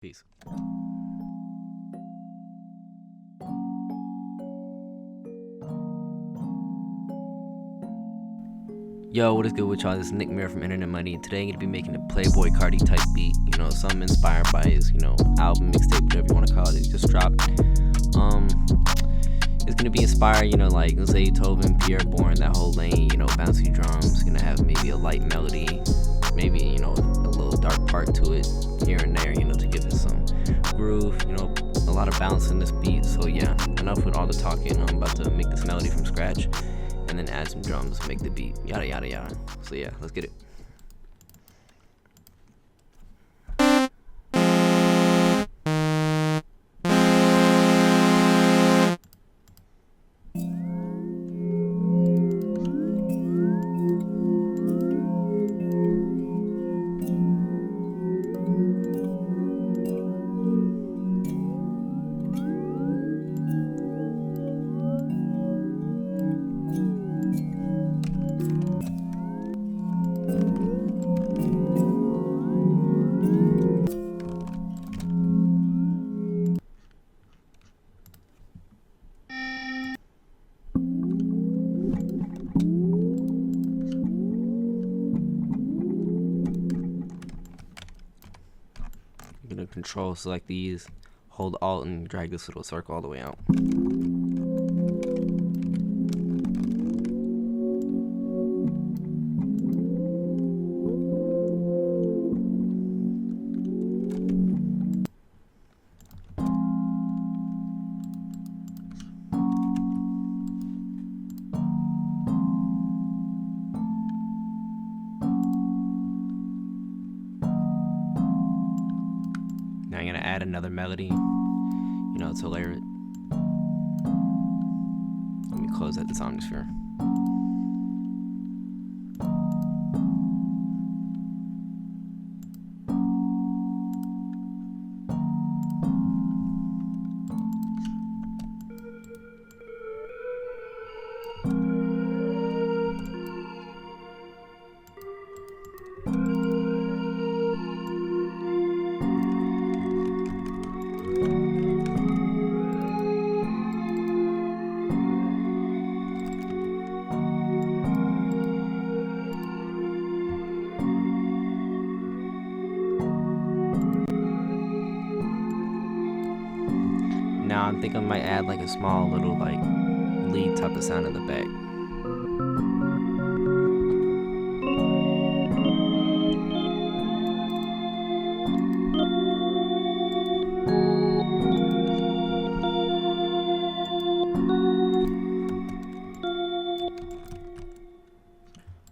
Peace. Yo, what is good with y'all? This is Nick Mira from Internet Money, and today I'm going to be making a Playboi Carti type beat. You know, something inspired by his, album, mixtape, whatever you want to call it. It just dropped. It's going to be inspired, like, let's say Tobin, Pierre Bourne, that whole lane, bouncy drums. It's going to have maybe a light melody, maybe, a little dark part to it here and there, to give it some groove, a lot of bounce in this beat. So yeah, enough with all the talking. I'm about to make this melody from scratch and then add some drums, make the beat, yada yada yada. So yeah, let's get it. You're gonna control select these, hold Alt and drag this little circle all the way out. Now I'm gonna add another melody, to layer it. Let me close out this omnisphere. Now I'm thinking I might add like a small little lead type of sound in the back.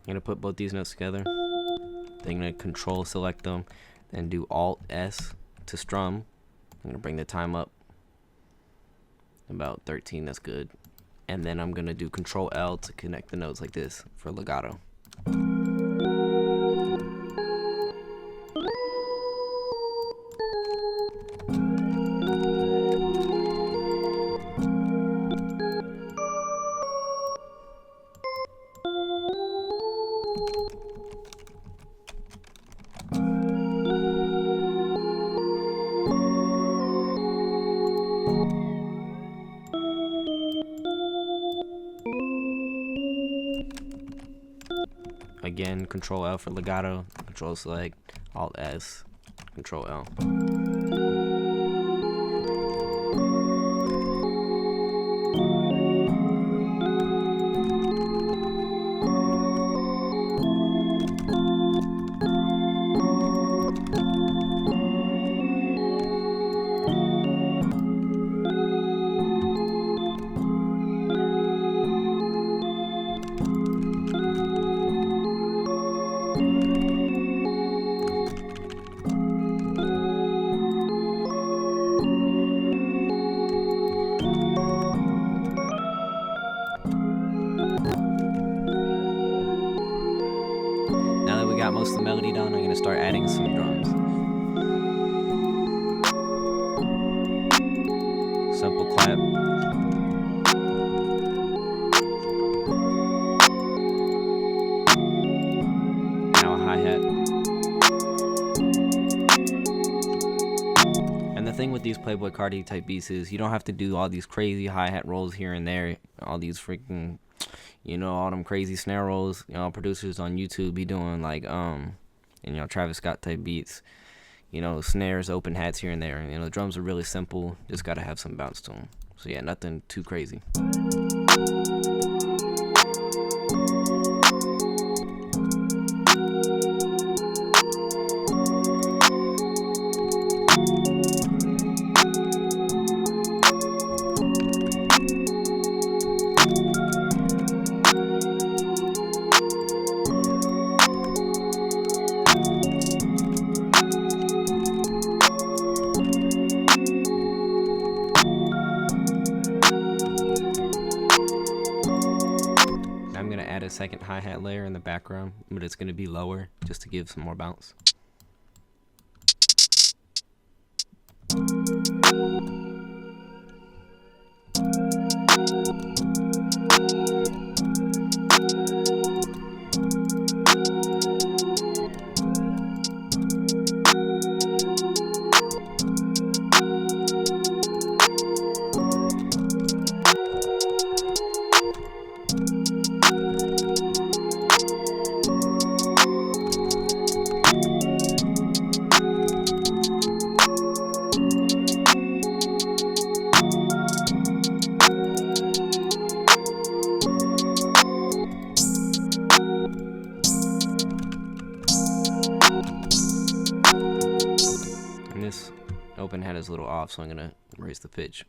I'm gonna put both these notes together. Then I'm gonna control select them, then do Alt S to strum. I'm gonna bring the time up about 13, that's good. And then I'm gonna do Control L to connect the notes like this for legato. Again, Control L for legato, Control select, Alt S, Control L. Now that we got most of the melody done, I'm going to start adding some drums. Simple clap. Now a hi-hat. thing with these Playboi Carti type beats is you don't have to do all these crazy hi-hat rolls here and there, all these freaking, all them crazy snare rolls. Producers on YouTube be doing like Travis Scott type beats, snares, open hats here and there. The drums are really simple, just gotta have some bounce to them. So yeah, nothing too crazy. I'm going to add a second hi-hat layer in the background, but it's going to be lower just to give some more bounce. This open hat is a little off, so I'm gonna raise the pitch.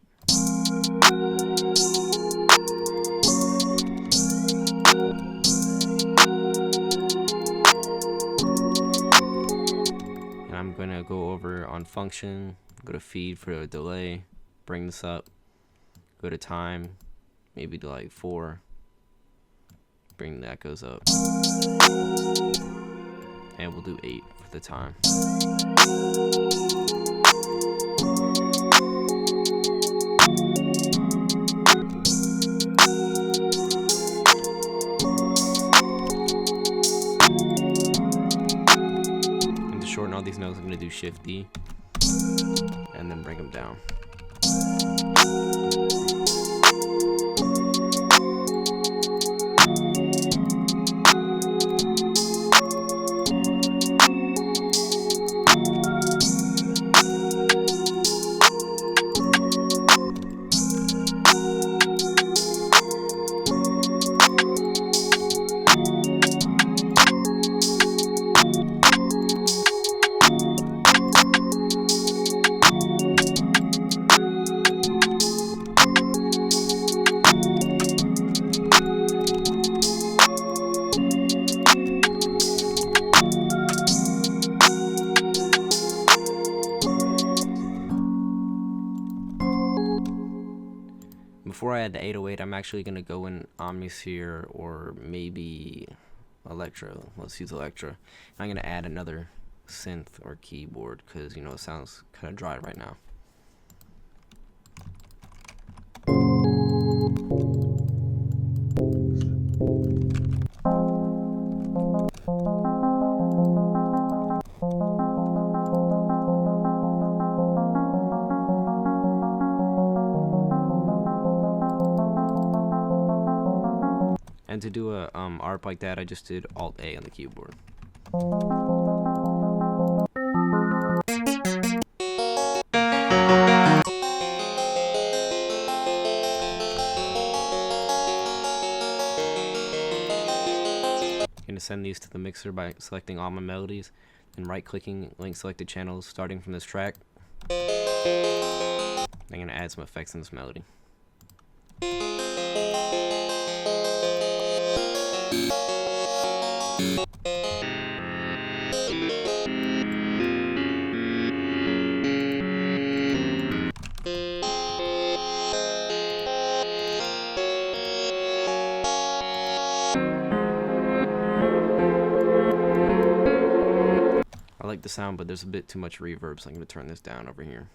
And I'm gonna go over on function, go to feed for a delay, bring this up, go to time, maybe to like 4, bring that goes up, and we'll do 8 for the time. And to shorten all these notes, I'm going to do Shift D and then bring them down. Before I add the 808, I'm actually going to go in Omnisphere or maybe Electro. Let's use Electro. I'm going to add another synth or keyboard because, it sounds kind of dry right now. And to do a ARP like that, I just did Alt-A on the keyboard. I'm going to send these to the mixer by selecting all my melodies and right-clicking link selected channels starting from this track. I'm going to add some effects in this melody. I like the sound, but there's a bit too much reverb, so I'm going to turn this down over here.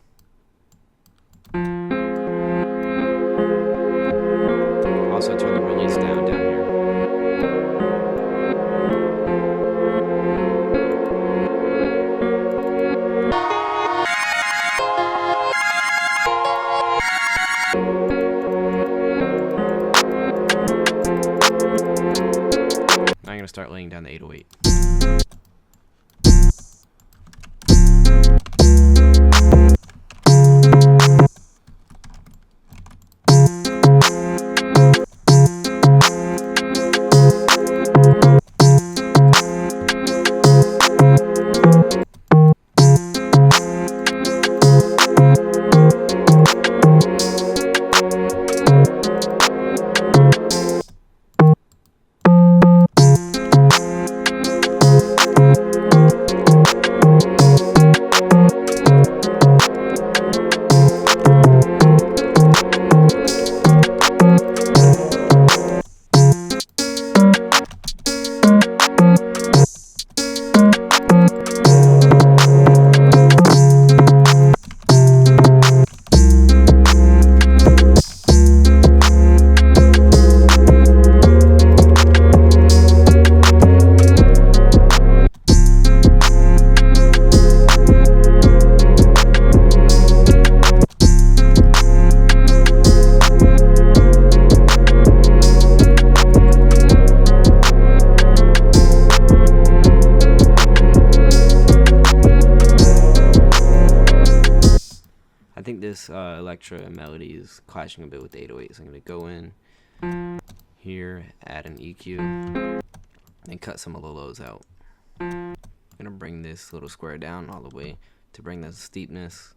Also turn the release down here. start laying down the 808. I think this Electra melody is clashing a bit with the 808, so I'm going to go in here, add an EQ, and cut some of the lows out. I'm going to bring this little square down all the way to bring the steepness,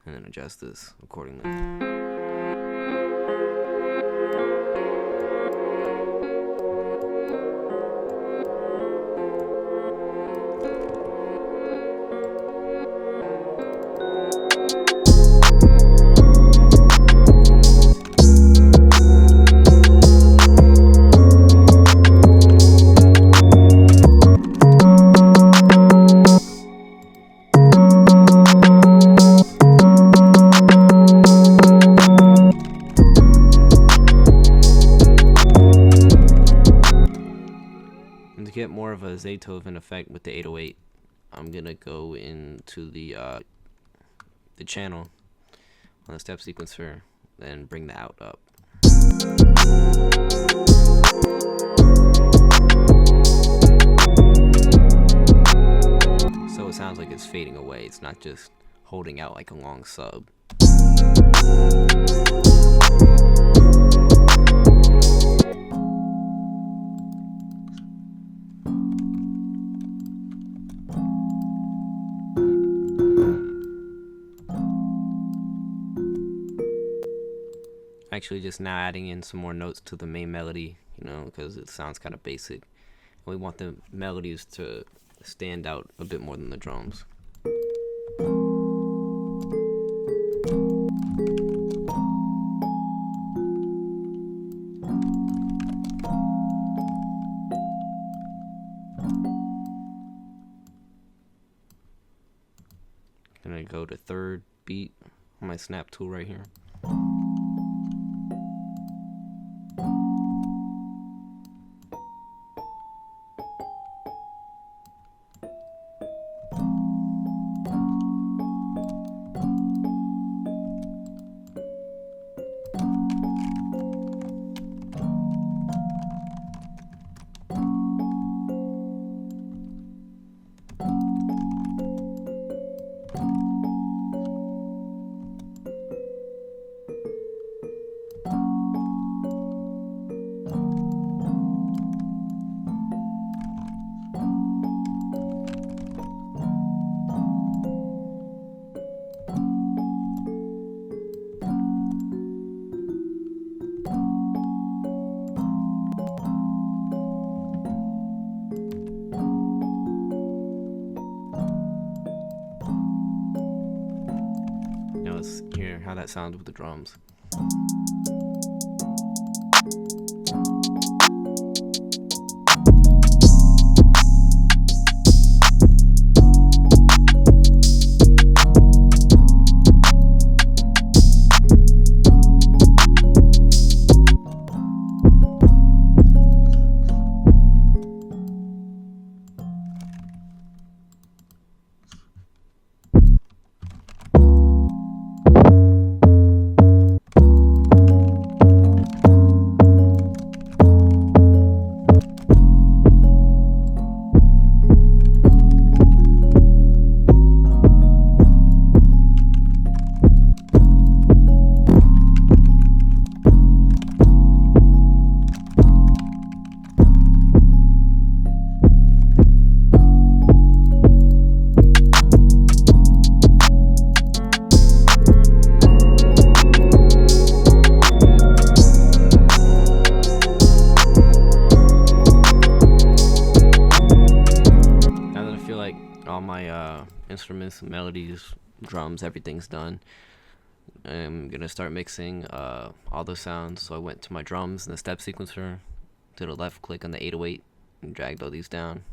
and then adjust this accordingly. And to get more of a Beethoven effect with the 808, I'm gonna go into the channel on the step sequencer and bring the out up. So it sounds like it's fading away. It's not just holding out like a long sub. Actually just now adding in some more notes to the main melody, you know, because it sounds kind of basic. We want the melodies to stand out a bit more than the drums. I'm gonna go to third beat on my snap tool right here. Let's hear how that sounds with the drums. instruments, melodies, drums, everything's done. I'm gonna start mixing all the sounds. So I went to my drums and the step sequencer, did a left click on the 808 and dragged all these down.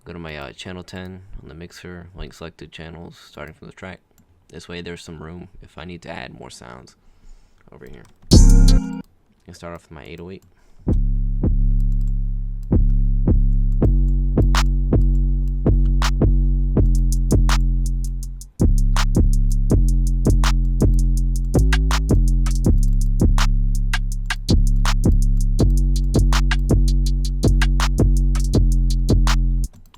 Go to my channel 10 on the mixer, link selected channels starting from the track. This way there's some room if I need to add more sounds over here. And start off with my 808.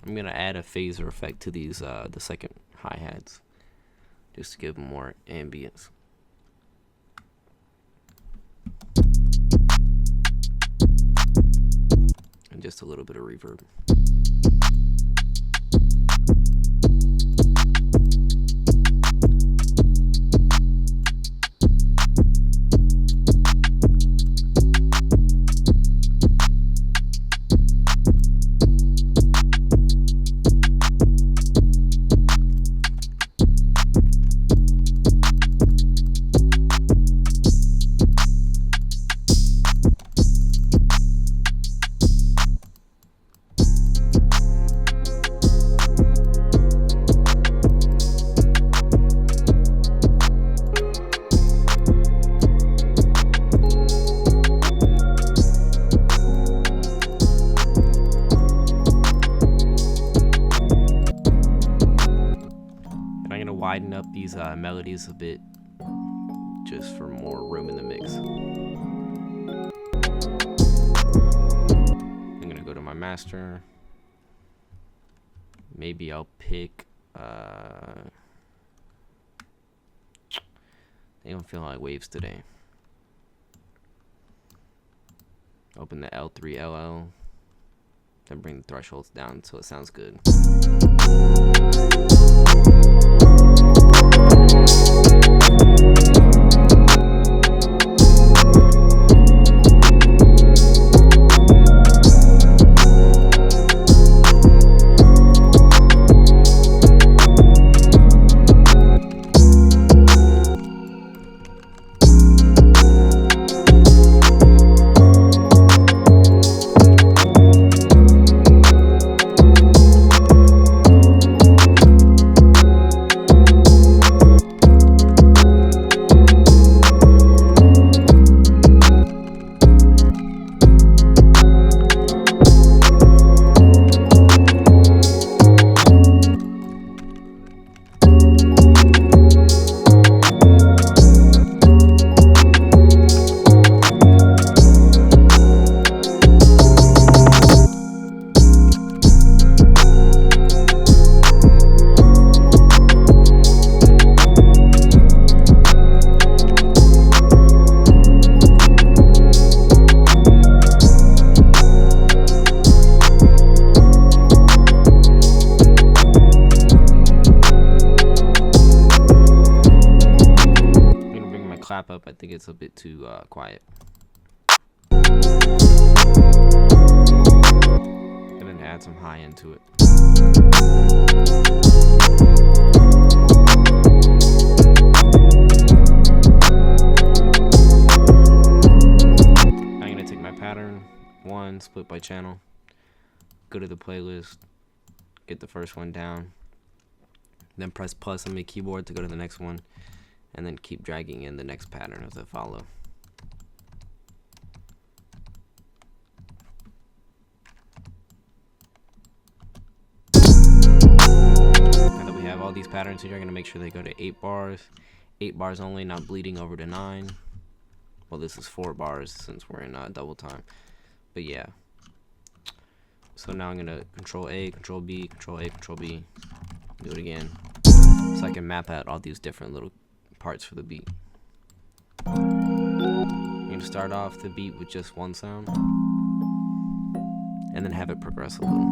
I'm gonna add a phaser effect to these the second hi-hats just to give them more ambience. And just a little bit of reverb. Widen up these melodies a bit just for more room in the mix. I'm gonna go to my master. Maybe I'll pick I think I'm feeling like waves today. Open the L3 LL, then bring the thresholds down so it sounds good. Clap up, I think it's a bit too quiet. And then add some high into it. I'm gonna take my pattern, one, split by channel, go to the playlist, get the first one down, then press plus on my keyboard to go to the next one, and then keep dragging in the next pattern as I follow. Now that we have all these patterns here, I'm gonna make sure they go to 8 bars. 8 bars only, not bleeding over to 9. Well, this is 4 bars since we're in double time. But yeah. So now I'm gonna Control A, Control B, Control A, Control B. Do it again. So I can map out all these different little parts for the beat. I'm gonna start off the beat with just one sound and then have it progress a little.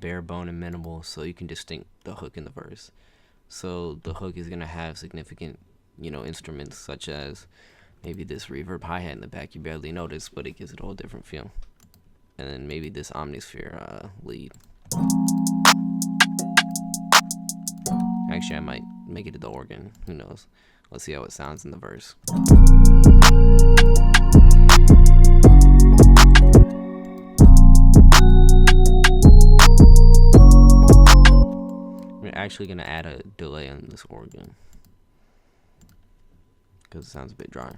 bare bone and minimal, so you can distinct the hook in the verse. So the hook is gonna have significant, instruments such as maybe this reverb hi-hat in the back you barely notice, but it gives it a whole different feel. And then maybe this omnisphere lead. Actually, I might make it to the organ. Who knows? Let's see how it sounds in the verse. I'm actually going to add a delay on this organ because it sounds a bit dry.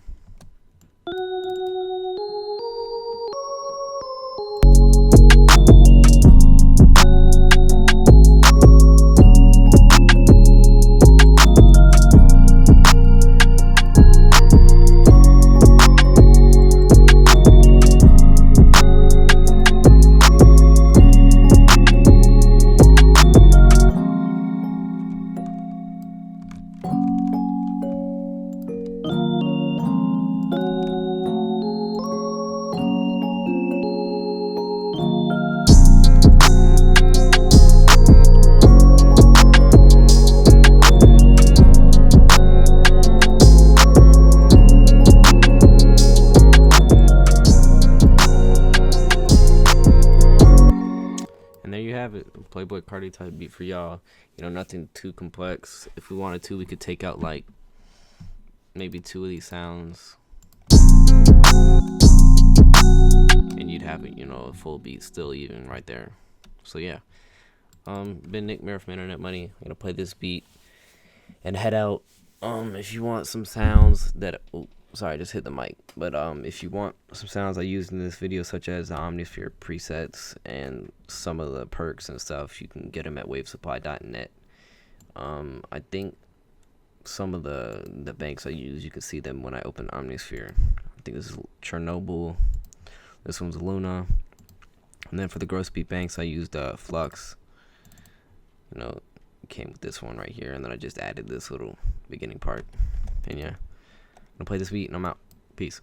There you have it, Playboi Carti type beat for y'all. Nothing too complex. If we wanted to, we could take out like maybe 2 of these sounds, and you'd have it, a full beat still even right there. So yeah, been Nick Mira from Internet Money. I'm gonna play this beat and head out. If you want some sounds that, sorry, I just hit the mic. But if you want some sounds I used in this video, such as the Omnisphere presets and some of the perks and stuff, you can get them at wavesupply.net. I think some of the banks I use, you can see them when I open Omnisphere. I think this is Chernobyl. This one's Luna. And then for the gross beat banks, I used Flux. It came with this one right here, and then I just added this little beginning part. And yeah, I'm gonna play this beat and I'm out. Peace.